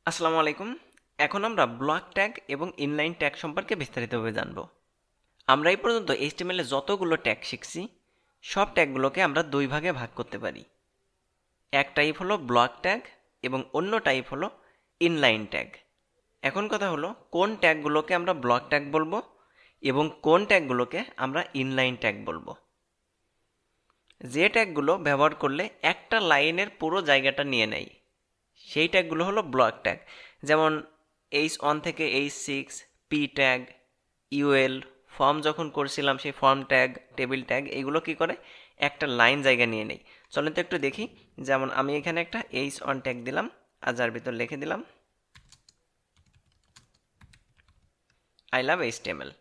আসসালামু আলাইকুম। এখন আমরা ব্লক ট্যাগ এবং ইনলাইন ট্যাগ সম্পর্কে বিস্তারিতভাবে জানব। আমরা এই পর্যন্ত HTML এ যতগুলো ট্যাগ শিখছি সব ট্যাগগুলোকে আমরা দুই ভাগে ভাগ করতে পারি। এক টাইপ হলো ব্লক ট্যাগ এবং অন্য টাইপ হলো ইনলাইন ট্যাগ। এখন কথা হলো কোন ট্যাগগুলোকে আমরা ব্লক ট্যাগ বলবো এবং কোন ট্যাগগুলোকে আমরা ইনলাইন ট্যাগ বলবো। যে ট্যাগগুলো ব্যবহার করলে একটা লাইনের পুরো জায়গাটা নিয়ে নেয় সেই ট্যাগগুলো হলো ব্লক ট্যাগ। যেমন H1 থেকে H6, P tag, UL, form যখন করছিলাম সেই ফর্ম ট্যাগ, টেবিল ট্যাগ এগুলো কি করে একটা লাইন জায়গা নিয়ে নেই। চলেন তো একটু দেখি। যেমন আমি এখানে একটা H1 ট্যাগ দিলাম আর যার ভিতর লিখে দিলাম আই লাভ HTML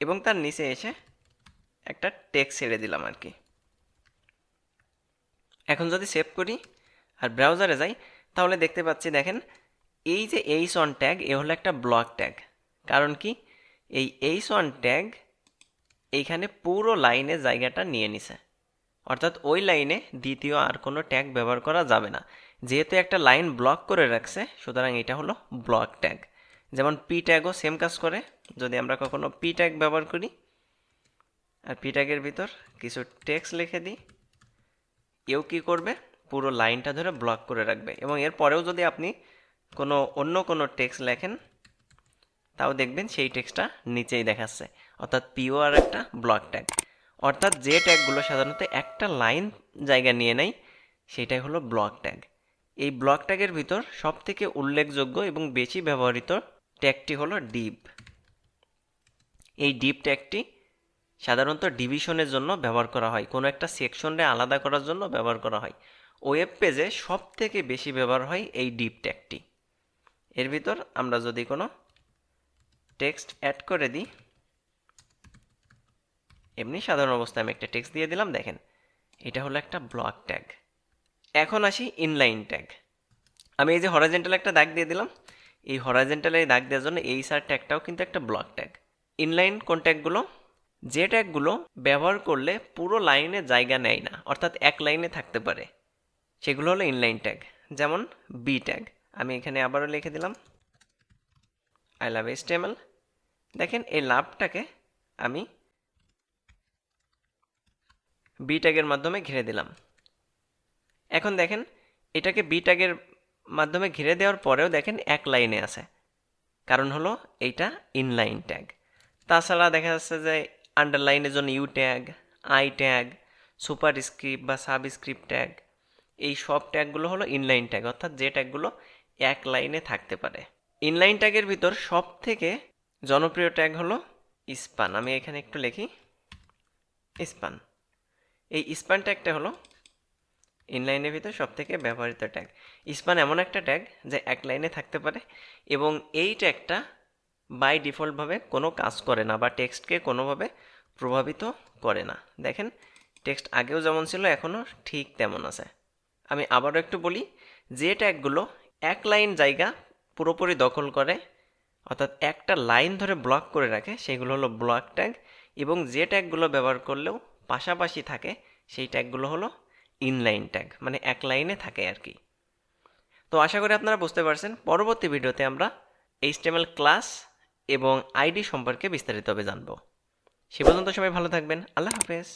এবং তার নিচে এসে একটা টেক্সট ছেড়ে দিলাম আর কি। এখন যদি সেভ করি আর ব্রাউজারে যাই তাহলে দেখতে পাচ্ছি, দেখেন এই যে H1 ট্যাগ এ হলো একটা ব্লক ট্যাগ। কারণ কি, এই H1 ট্যাগ এইখানে পুরো লাইনে জায়গাটা নিয়ে নিছে, অর্থাৎ ওই লাইনে দ্বিতীয় আর কোনো ট্যাগ ব্যবহার করা যাবে না। যেহেতু একটা লাইন ব্লক করে রাখছে সুতরাং এটা হলো ব্লক ট্যাগ। যেমন পি ট্যাগও সেম কাজ করে। যদি আমরা কখনো পি ট্যাগ ব্যবহার করি আর পি ট্যাগের ভিতর কিছু টেক্সট লিখে দিই, এও কি করবে, পুরো লাইনটা ধরে ব্লক করে রাখবে। এবং এর পরেও যদি আপনি অন্য কোনো টেক্সট লেখেন তাও দেখবেন সেই টেক্সটটা নিচেই দেখাচ্ছে, অর্থাৎ পিও আর একটা ব্লক ট্যাগ। অর্থাৎ যে ট্যাগগুলো সাধারণত একটা লাইন জায়গা নিয়ে নেয় সেটাই হলো ব্লক ট্যাগ। এই ব্লক ট্যাগের ভিতর সবথেকে উল্লেখযোগ্য এবং বেশি ব্যবহৃত ট্যাগটি হলো ডিভ। এই ডিভ ট্যাগটি সাধারণত ডিভিশনের জন্য ব্যবহার করা হয়, কোনো একটা সেকশনে আলাদা করার জন্য ব্যবহার করা হয়। ওয়েব পেজে সব থেকে বেশি ব্যবহার হয় এই ডিভ ট্যাগটি। এর ভিতর আমরা যদি কোনো টেক্সট অ্যাড করে দিই, এমনি সাধারণ অবস্থায় আমি একটা টেক্সট দিয়ে দিলাম, দেখেন এটা হলো একটা ব্লক ট্যাগ। এখন আসি ইনলাইন ট্যাগ। আমি এই যে হরাইজন্টাল একটা দাগ দিয়ে দিলাম, এই হরাইজন্টালে দাগ দেওয়ার জন্য এই সার ট্যাগটাও কিন্তু একটা ব্লক ট্যাগ। ইনলাইন কোন ট্যাগগুলো, যে ট্যাগগুলো ব্যবহার করলে পুরো লাইনে জায়গা নেয় না, অর্থাৎ এক লাইনে থাকতে পারে, সেগুলো হলো ইনলাইন ট্যাগ। যেমন বি ট্যাগ, আমি এখানে আবারও লিখে দিলাম আই লাভ HTML। দেখেন এই লাভটাকে আমি বি ট্যাগের মাধ্যমে ঘিরে দিলাম। এখন দেখেন এটাকে বি ট্যাগের মাধ্যমে ঘিরে দেওয়ার পরেও দেখেন এক লাইনে আছে, কারণ হলো এইটা ইনলাইন ট্যাগ। তাছাড়া দেখা যাচ্ছে যে আন্ডারলাইনের জন্য U tag, I tag, superscript বা সাবস্ক্রিপ্ট ট্যাগ, এই সব ট্যাগগুলো হলো ইনলাইন ট্যাগ, অর্থাৎ যে ট্যাগগুলো এক লাইনে থাকতে পারে। ইনলাইন ট্যাগের ভিতর সব থেকে জনপ্রিয় ট্যাগ হলো স্পান। আমি এখানে একটু লিখি স্পান। এই স্পান ট্যাগটা হলো ইনলাইনের ভিতর সব থেকে ব্যবহৃত ট্যাগ। স্পান এমন একটা ট্যাগ যা এক লাইনে থাকতে পারে এবং এই ট্যাগটা বাই ডিফল্টভাবে কোনো কাজ করে না বা টেক্সটকে কোনোভাবে প্রভাবিত করে না। দেখেন টেক্সট আগেও যেমন ছিল এখনও ঠিক তেমন আছে। আমি আবারও একটু বলি, যে ট্যাগগুলো এক লাইন জায়গা পুরোপুরি দখল করে, অর্থাৎ একটা লাইন ধরে ব্লক করে রাখে, সেগুলো হলো ব্লক ট্যাগ। এবং যে ট্যাগগুলো ব্যবহার করলেও পাশাপাশি থাকে সেই ট্যাগগুলো হলো ইনলাইন ট্যাগ, মানে এক লাইনে থাকে আর কি। তো আশা করি আপনারা বুঝতে পারছেন। পরবর্তী ভিডিওতে আমরা HTML ক্লাস এবং আইডি সম্পর্কে বিস্তারিতভাবে জানব। সে পর্যন্ত সবাই ভালো থাকবেন। আল্লাহ হাফেজ।